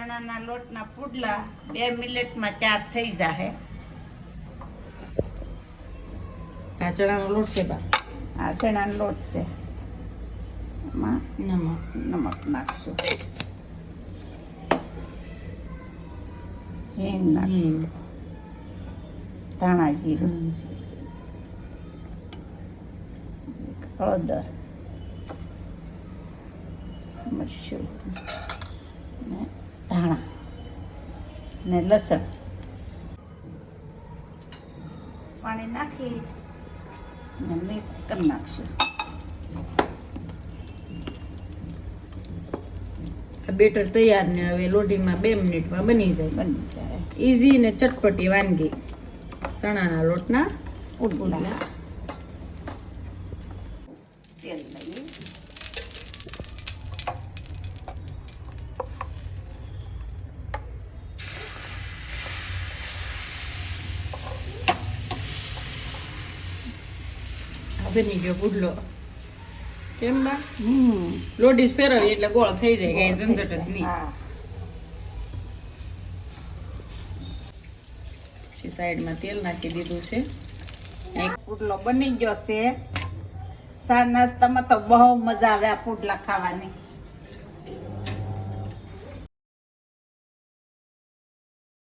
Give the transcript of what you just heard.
ચણાના લોટના પુડલા 2 મિનિટમાં ચાર થઈ જાહે. આ ચણાનો લોટ છે બા. આ ચણાનો લોટ છે. એમાં નમક નાખશું. હિંગ નાખશું. ધાણા જીરું, હળદર, મરચું ને ધાણા ને લસણ. પાણી નાખી ને મિક્સ કરી નાખશું. બેટર તૈયાર ને હવે લોટીમાં 2 મિનિટમાં બની જાય. ઈઝી ને ચટપટી વાનગી ચણાના લોટના પુડલા. તેલ લઈએ. બની ગયો પુડલો. કેમ બા? લોટીસ ફેરવી એટલે ગોળ થઈ જાય, કઈ ઝંઝટ જ નહીં. સાઈડમાં તેલ નાખી દીધું છે. એક પુડલો બની ગયો છે. સા નાસ્તામાં તો બહુ મજા આવે આ પુડલા ખાવાની.